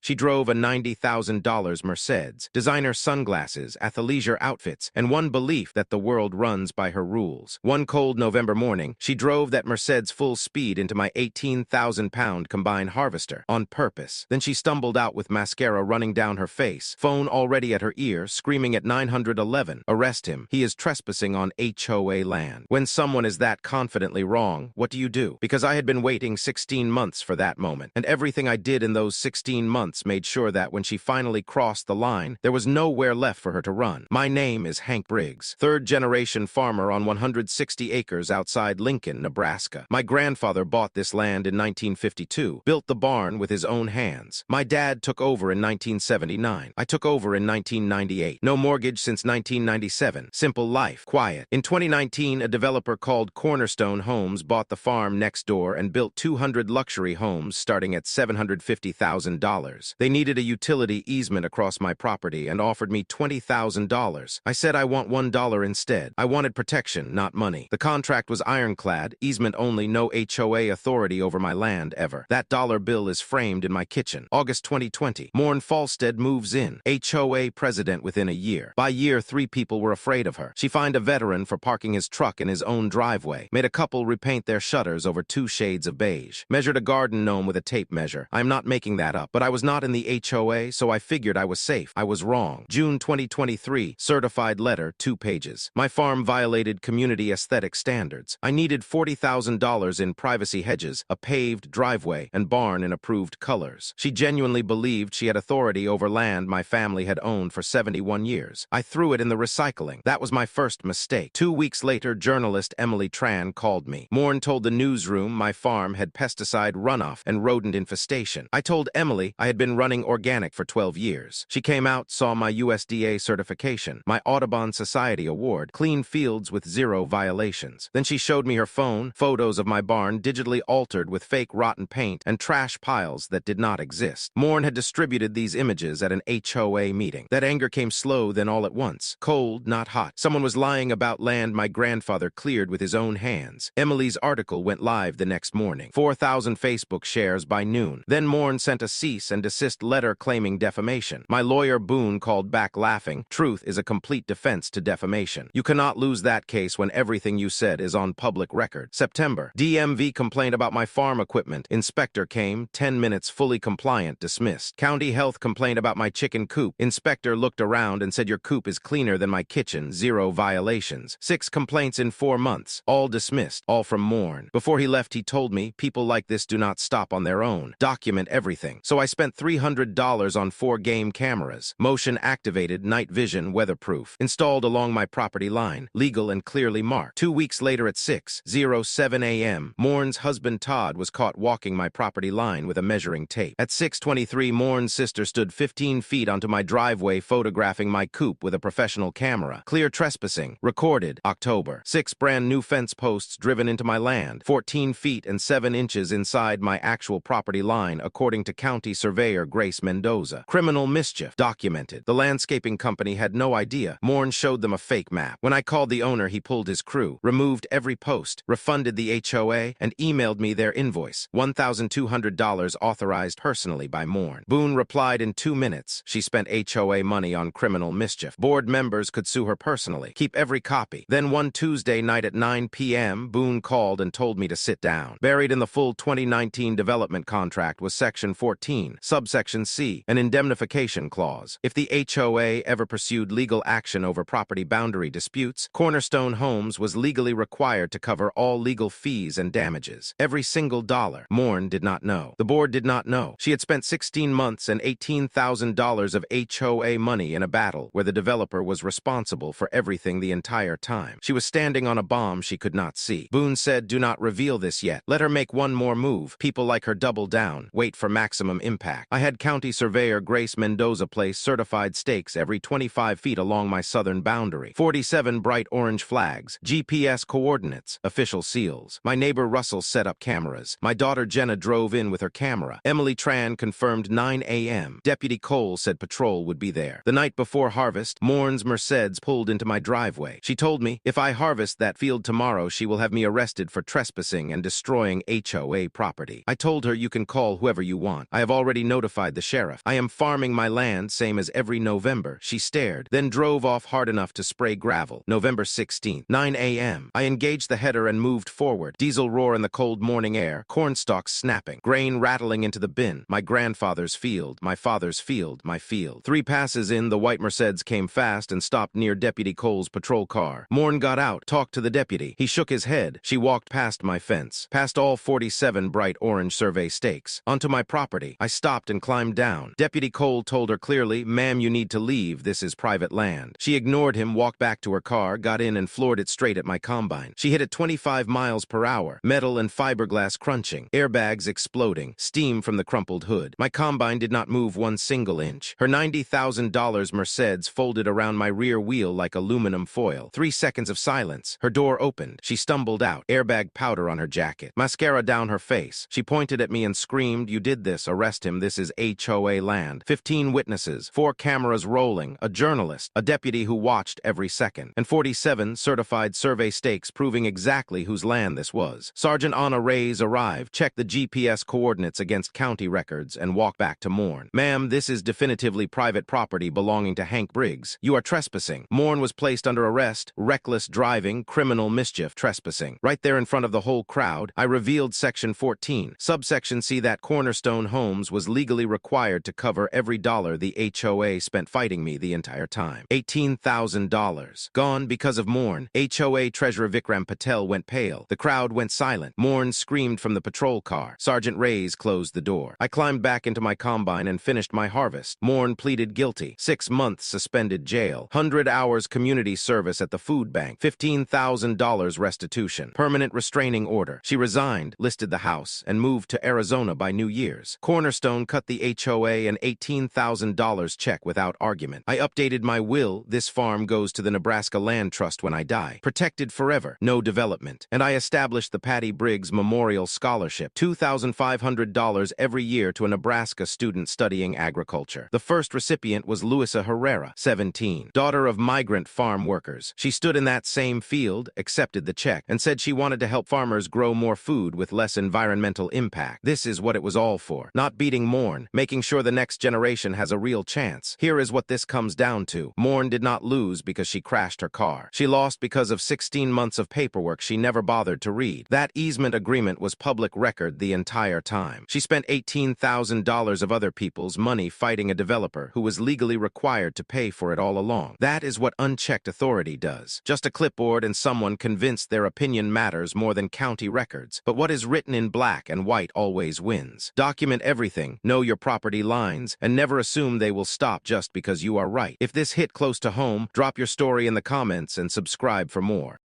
She drove a $90,000 Mercedes, designer sunglasses, athleisure outfits, and one belief that the world runs by her rules. One cold November morning, she drove that Mercedes full speed into my 18,000-pound combine harvester on purpose. Then she stumbled out with mascara running down her face, phone already at her ear, screaming at 911, "Arrest him. He is trespassing on HOA land." When someone is that confidently wrong, what do? Because I had been waiting 16 months for that moment, and everything I did in those 16 months made sure that when she finally crossed the line, there was nowhere left for her to run. My name is Hank Briggs, third-generation farmer on 160 acres outside Lincoln, Nebraska. My grandfather bought this land in 1952, built the barn with his own hands. My dad took over in 1979. I took over in 1998. No mortgage since 1997. Simple life. Quiet. In 2019, a developer called Cornerstone Homes bought the farm next door and built 200 luxury homes starting at $750,000. They needed a utility easement across my property and offered me $20,000. I said I want $1 instead. I wanted protection, not money. The contract was ironclad, easement only, no HOA authority over my land ever. That dollar bill is framed in my kitchen. August 2020. Morn Falstead moves in. HOA president within a year. By year 3 people were afraid of her. She fined a veteran for parking his truck in his own driveway. Made a couple repaint their shutters over 2 shades of beige. Measured a garden gnome with a tape measure. I'm not making that up, but I was not in the HOA, so I figured I was safe. I was wrong. June 2023. Certified letter, 2 pages. My farm violated community aesthetic standards. I needed $40,000 in privacy hedges, a paved driveway, and barn in approved colors. She genuinely believed she had authority over land my family had owned for 71 years. I threw it in the recycling. That was my first mistake. 2 weeks later, journalist Emily Tran called me. Morn told the newsroom my farm had pesticide runoff and rodent infestation. I told Emily I had been running organic for 12 years. She came out, saw my USDA certification, my Audubon Society award, clean fields with 0 violations. Then she showed me her phone, photos of my barn digitally altered with fake rotten paint and trash piles that did not exist. Morn had distributed these images at an HOA meeting. That anger came slow, then all at once. Cold, not hot. Someone was lying about land my grandfather cleared with his own hands. Emily's article went live the next morning. 4,000 Facebook shares by noon. Then Morn sent a cease and desist letter claiming defamation. My lawyer Boone called back laughing. Truth is a complete defense to defamation. You cannot lose that case when everything you said is on public record. September. DMV complained about my farm equipment. Inspector came, 10 minutes fully compliant, dismissed. County Health complained about my chicken coop. Inspector looked around and said your coop is cleaner than my kitchen, 0 violations. 6 complaints in 4 months, all dismissed, all from Morn. Before he left, he told me, people like this do not stop on their own. Document everything. So I spent $300 on 4 game cameras, motion activated, night vision, weatherproof, installed along my property line, legal and clearly marked. 2 weeks later at 6:07 a.m., Morn's husband Todd was caught walking my property line with a measuring tape. At 6:23, Morn's sister stood 15 feet onto my driveway photographing my coop with a professional camera. Clear trespassing. Recorded. October. 6 brand new fence posts driven into my land, 14 feet and 7 inches inside my actual property line, according to County Surveyor Grace Mendoza. Criminal mischief. Documented. The landscaping company had no idea. Morn showed them a fake map. When I called the owner, he pulled his crew, removed every post, refunded the HOA, and emailed me their invoice, $1,200 authorized personally by Morn. Boone replied in 2 minutes. She spent HOA money on criminal mischief. Board members could sue her personally. Keep every copy. Then one Tuesday night at 9 p.m., Boone called and told me to sit down. Buried in the full 2019 development contract was Section 14, subsection C, an indemnification clause. If the HOA ever pursued legal action over property boundary disputes, Cornerstone Homes was legally required to cover all legal fees and damages. Every single dollar. Morn did not know. The board did not know. She had spent 16 months and $18,000 of HOA money in a battle where the developer was responsible for everything the entire time. She was standing on a bomb she could not see. Boone said, "Do not reveal this yet. Let her make one more move. People like her double down. Wait for maximum impact." I had County Surveyor Grace Mendoza place certified stakes every 25 feet along my southern boundary. 47 bright orange flags, GPS coordinates, official seals. My neighbor Russell set up cameras. My daughter Jenna drove in with her camera. Emily Tran confirmed 9 a.m. Deputy Cole said patrol would be there. The night before harvest, Morn's Mercedes pulled into my driveway. She told me, if I harvest that field tomorrow, she will have me arrested for trespassing and destroying HOA property. I told her, you can call whoever you want. I have already notified the sheriff. I am farming my land, same as every November. She stared, then drove off hard enough to spray gravel. November 16th, 9 a.m. I engaged the header and moved forward. Diesel roar in the cold morning air, corn stalks snapping, grain rattling into the bin. My grandfather's field, my father's field, my field. 3 passes in, the white Mercedes came fast and stopped near Deputy Cole's patrol car. Morn got out, talked to the deputy. He shook his head. She walked past my fence, past all 47 bright orange survey stakes, onto my property. I stopped and climbed down. Deputy Cole told her clearly, "Ma'am, you need to leave. This is private land." She ignored him, walked back to her car, got in and floored it straight at my combine. She hit it 25 miles per hour, metal and fiberglass crunching, airbags exploding, steam from the crumpled hood. My combine did not move one single inch. Her $90,000 Mercedes folded around my rear wheel like aluminum foil. 3 seconds of silence. Her door opened. She stumbled out, airbag powder on her jacket, mascara down her face. She pointed at me and screamed, "You did this. Arrest him. This is HOA land." 15 witnesses, 4 cameras rolling, a journalist, a deputy who watched every second, and 47 certified survey stakes proving exactly whose land this was. Sergeant Anna Reyes arrived, checked the GPS coordinates against county records, and walked back to Morn. "Ma'am, this is definitively private property belonging to Hank Briggs. You are trespassing." Morn was placed under arrest, reckless driving, criminal mischief, trespassing. Right there in front of the whole crowd, I revealed Section 14, subsection C, that Cornerstone Homes was legally required to cover every dollar the HOA spent fighting me the entire time. $18,000. Gone because of Morn. HOA Treasurer Vikram Patel went pale. The crowd went silent. Morn screamed from the patrol car. Sergeant Reyes closed the door. I climbed back into my combine and finished my harvest. Morn pleaded guilty. 6 months suspended jail. 100 hours community service at the food bank. $15,000 restitution. Permanent restraining order. She resigned, listed the house, and moved to Arizona by New Year's. Cornerstone cut the HOA an $18,000 check without argument. I updated my will. This farm goes to the Nebraska Land Trust when I die. Protected forever. No development. And I established the Patty Briggs Memorial Scholarship, $2,500 every year to a Nebraska student studying agriculture. The first recipient was Luisa Herrera, 17, daughter of migrant farm workers. She stood in that same field, accepted the check, and said she wanted to help farmers grow more food with less environmental impact. This is what it was all for. Not beating Morn, making sure the next generation has a real chance. Here is what this comes down to. Morn did not lose because she crashed her car. She lost because of 16 months of paperwork she never bothered to read. That easement agreement was public record the entire time. She spent $18,000 of other people's money fighting a developer who was legally required to pay for it all along. That is what unchecked authority does. Just a clipboard and someone convinced their opinion matters more than county records. But what is written in black and white always wins. Document everything, know your property lines, and never assume they will stop just because you are right. If this hit close to home, drop your story in the comments and subscribe for more.